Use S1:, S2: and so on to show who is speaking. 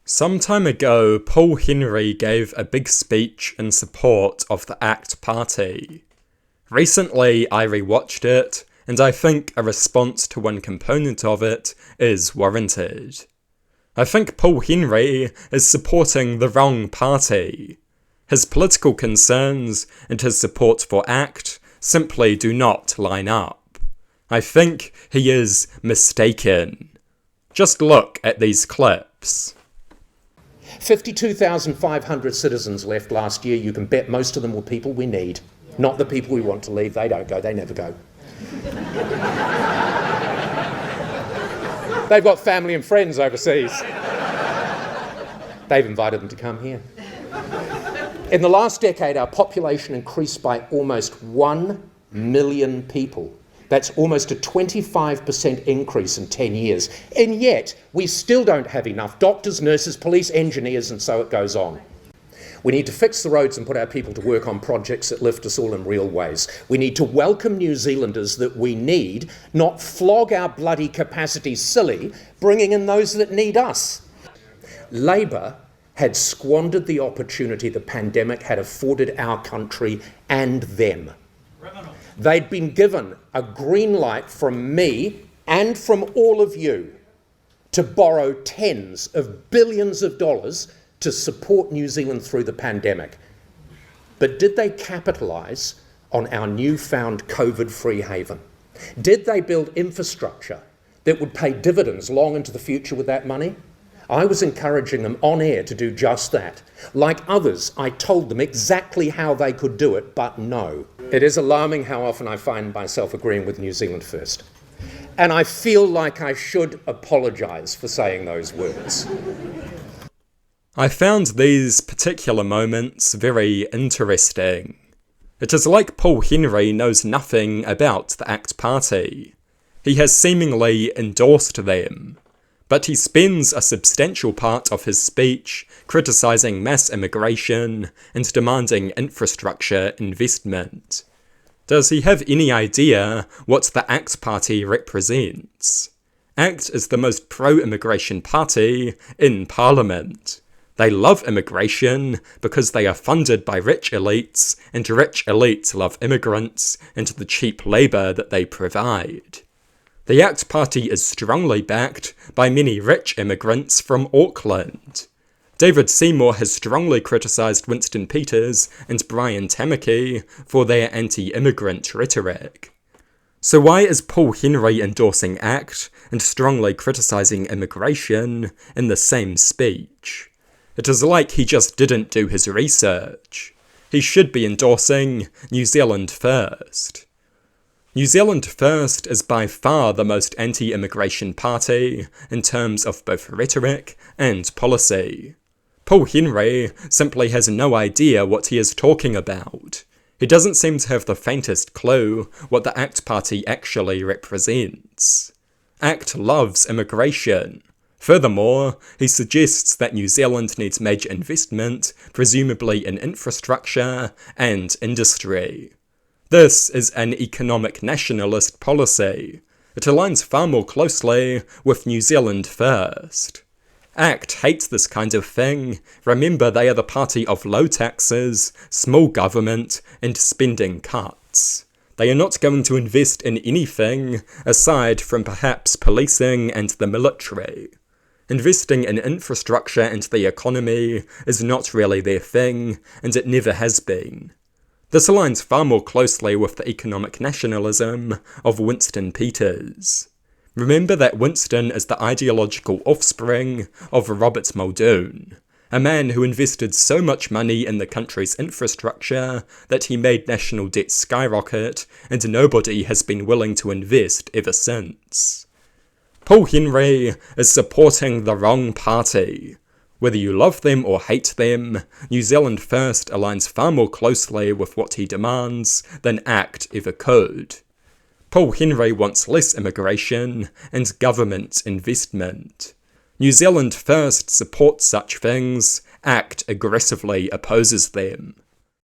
S1: Some time ago, Paul Henry gave a big speech in support of the ACT Party. Recently, I rewatched it, and I think a response to one component of it is warranted. I think Paul Henry is supporting the wrong party. His political concerns and his support for ACT simply do not line up. I think he is mistaken. Just look at these clips.
S2: 52,500 citizens left last year. You can bet most of them were people we need. Not the people we want to leave. They don't go. They never go. They've got family and friends overseas. They've invited them to come here. In the last decade, our population increased by almost 1 million people. That's almost a 25% increase in 10 years. And yet, we still don't have enough doctors, nurses, police, engineers, and so it goes on. We need to fix the roads and put our people to work on projects that lift us all in real ways. We need to welcome New Zealanders that we need, not flog our bloody capacity silly, bringing in those that need us. Labour had squandered the opportunity the pandemic had afforded our country and them. They'd been given a green light from me and from all of you to borrow tens of billions of dollars to support New Zealand through the pandemic. But did they capitalise on our newfound COVID-free haven? Did they build infrastructure that would pay dividends long into the future with that money? I was encouraging them on air to do just that. Like others, I told them exactly how they could do it, but no. It is alarming how often I find myself agreeing with New Zealand First. And I feel like I should apologise for saying those words.
S1: I found these particular moments very interesting. It is like Paul Henry knows nothing about the ACT Party. He has seemingly endorsed them, but he spends a substantial part of his speech criticising mass immigration and demanding infrastructure investment. Does he have any idea what the ACT Party represents? ACT is the most pro-immigration party in Parliament. They love immigration because they are funded by rich elites, and rich elites love immigrants and the cheap labour that they provide. The ACT Party is strongly backed by many rich immigrants from Auckland. David Seymour has strongly criticised Winston Peters and Brian Tamaki for their anti-immigrant rhetoric. So why is Paul Henry endorsing ACT and strongly criticising immigration in the same speech? It is like he just didn't do his research. He should be endorsing New Zealand First. New Zealand First is by far the most anti-immigration party in terms of both rhetoric and policy. Paul Henry simply has no idea what he is talking about. He doesn't seem to have the faintest clue what the ACT Party actually represents. ACT loves immigration. Furthermore, he suggests that New Zealand needs major investment, presumably in infrastructure and industry. This is an economic nationalist policy. It aligns far more closely with New Zealand First. ACT hates this kind of thing. Remember, they are the party of low taxes, small government, and spending cuts. They are not going to invest in anything aside from perhaps policing and the military. Investing in infrastructure and the economy is not really their thing, and it never has been. This aligns far more closely with the economic nationalism of Winston Peters. Remember that Winston is the ideological offspring of Robert Muldoon, a man who invested so much money in the country's infrastructure that he made national debt skyrocket, and nobody has been willing to invest ever since. Paul Henry is supporting the wrong party. Whether you love them or hate them, New Zealand First aligns far more closely with what he demands than ACT ever could. Paul Henry wants less immigration and government investment. New Zealand First supports such things, ACT aggressively opposes them.